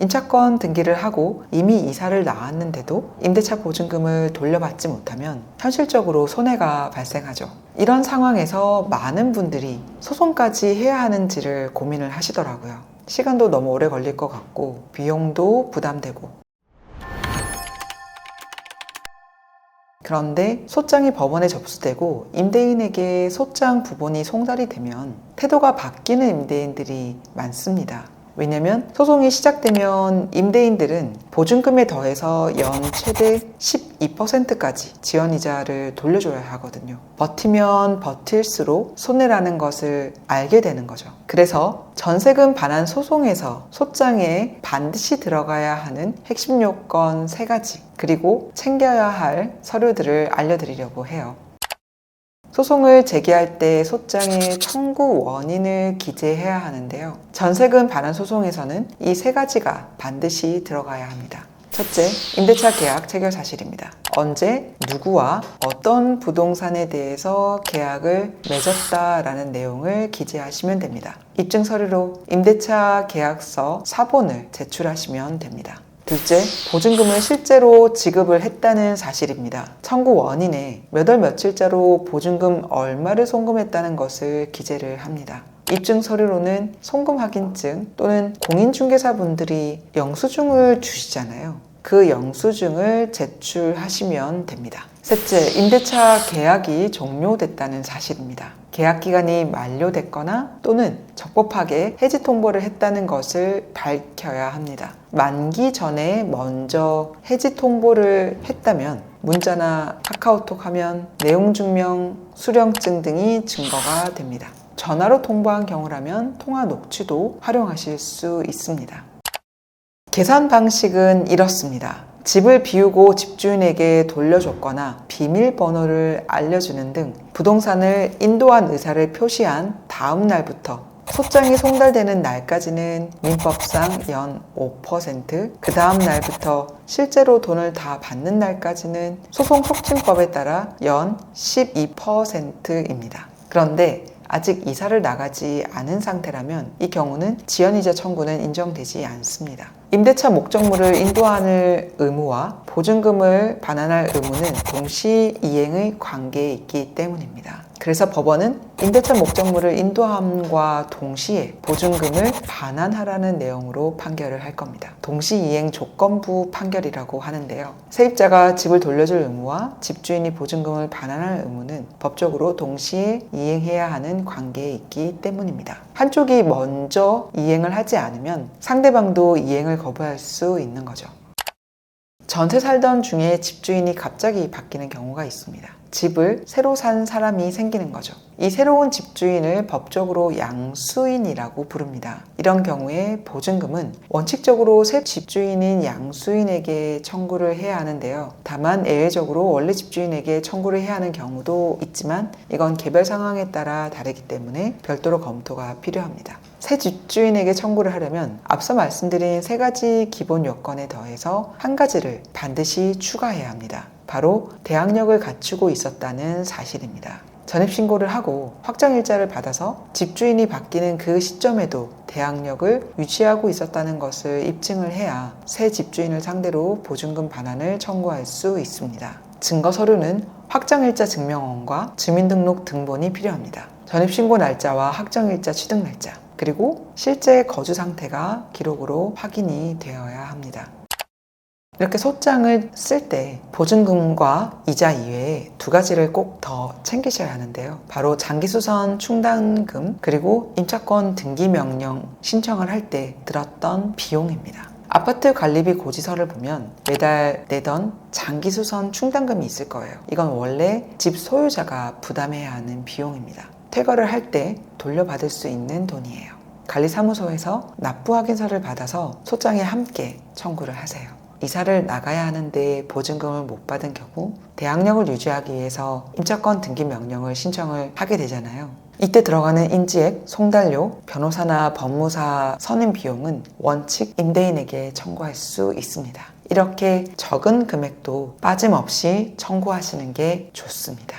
임차권 등기를 하고 이미 이사를 나왔는데도 임대차 보증금을 돌려받지 못하면 현실적으로 손해가 발생하죠. 이런 상황에서 많은 분들이 소송까지 해야 하는지를 고민을 하시더라고요. 시간도 너무 오래 걸릴 것 같고 비용도 부담되고. 그런데 소장이 법원에 접수되고 임대인에게 소장 부본이 송달이 되면 태도가 바뀌는 임대인들이 많습니다. 왜냐면 소송이 시작되면 임대인들은 보증금에 더해서 연 최대 12%까지 지연이자를 돌려줘야 하거든요. 버티면 버틸수록 손해라는 것을 알게 되는 거죠. 그래서 전세금 반환 소송에서 소장에 반드시 들어가야 하는 핵심 요건 3가지, 그리고 챙겨야 할 서류들을 알려드리려고 해요. 소송을 제기할 때 소장에 청구 원인을 기재해야 하는데요. 전세금 반환 소송에서는 이 3가지가 반드시 들어가야 합니다. 첫째, 임대차 계약 체결 사실입니다. 언제, 누구와 어떤 부동산에 대해서 계약을 맺었다라는 내용을 기재하시면 됩니다. 입증 서류로 임대차 계약서 사본을 제출하시면 됩니다. 둘째, 보증금을 실제로 지급을 했다는 사실입니다. 청구 원인에 몇 월 며칠자로 보증금 얼마를 송금했다는 것을 기재를 합니다. 입증 서류로는 송금 확인증 또는 공인중개사분들이 영수증을 주시잖아요. 그 영수증을 제출하시면 됩니다. 셋째, 임대차 계약이 종료됐다는 사실입니다. 계약 기간이 만료됐거나 또는 적법하게 해지 통보를 했다는 것을 밝혀야 합니다. 만기 전에 먼저 해지 통보를 했다면 문자나 카카오톡 하면 내용 증명, 수령증 등이 증거가 됩니다. 전화로 통보한 경우라면 통화 녹취도 활용하실 수 있습니다. 계산 방식은 이렇습니다. 집을 비우고 집주인에게 돌려줬거나 비밀번호를 알려주는 등 부동산을 인도한 의사를 표시한 다음 날부터 소장이 송달되는 날까지는 민법상 연 5%, 그 다음 날부터 실제로 돈을 다 받는 날까지는 소송촉진법에 따라 연 12%입니다. 그런데 아직 이사를 나가지 않은 상태라면 이 경우는 지연이자 청구는 인정되지 않습니다. 임대차 목적물을 인도하는 의무와 보증금을 반환할 의무는 동시 이행의 관계에 있기 때문입니다. 그래서 법원은 임대차 목적물을 인도함과 동시에 보증금을 반환하라는 내용으로 판결을 할 겁니다. 동시 이행 조건부 판결이라고 하는데요. 세입자가 집을 돌려줄 의무와 집주인이 보증금을 반환할 의무는 법적으로 동시에 이행해야 하는 관계에 있기 때문입니다. 한쪽이 먼저 이행을 하지 않으면 상대방도 이행을 거부할 수 있는 거죠. 전세 살던 중에 집주인이 갑자기 바뀌는 경우가 있습니다. 집을 새로 산 사람이 생기는 거죠. 이 새로운 집주인을 법적으로 양수인이라고 부릅니다. 이런 경우에 보증금은 원칙적으로 새 집주인인 양수인에게 청구를 해야 하는데요. 다만 예외적으로 원래 집주인에게 청구를 해야 하는 경우도 있지만 이건 개별 상황에 따라 다르기 때문에 별도로 검토가 필요합니다. 새 집주인에게 청구를 하려면 앞서 말씀드린 3가지 기본 요건에 더해서 한 가지를 반드시 추가해야 합니다. 바로 대항력을 갖추고 있었다는 사실입니다. 전입신고를 하고 확정일자를 받아서 집주인이 바뀌는 그 시점에도 대항력을 유지하고 있었다는 것을 입증을 해야 새 집주인을 상대로 보증금 반환을 청구할 수 있습니다. 증거서류는 확정일자 증명원과 주민등록 등본이 필요합니다. 전입신고 날짜와 확정일자 취득 날짜, 그리고 실제 거주 상태가 기록으로 확인이 되어야 합니다. 이렇게 소장을 쓸 때 보증금과 이자 이외에 2가지를 꼭 더 챙기셔야 하는데요. 바로 장기수선 충당금, 그리고 임차권 등기명령 신청을 할 때 들었던 비용입니다. 아파트 관리비 고지서를 보면 매달 내던 장기수선 충당금이 있을 거예요. 이건 원래 집 소유자가 부담해야 하는 비용입니다. 퇴거를 할 때 돌려받을 수 있는 돈이에요. 관리사무소에서 납부 확인서를 받아서 소장에 함께 청구를 하세요. 이사를 나가야 하는데 보증금을 못 받은 경우 대항력을 유지하기 위해서 임차권 등기 명령을 신청을 하게 되잖아요. 이때 들어가는 인지액, 송달료, 변호사나 법무사 선임 비용은 원칙 임대인에게 청구할 수 있습니다. 이렇게 적은 금액도 빠짐없이 청구하시는 게 좋습니다.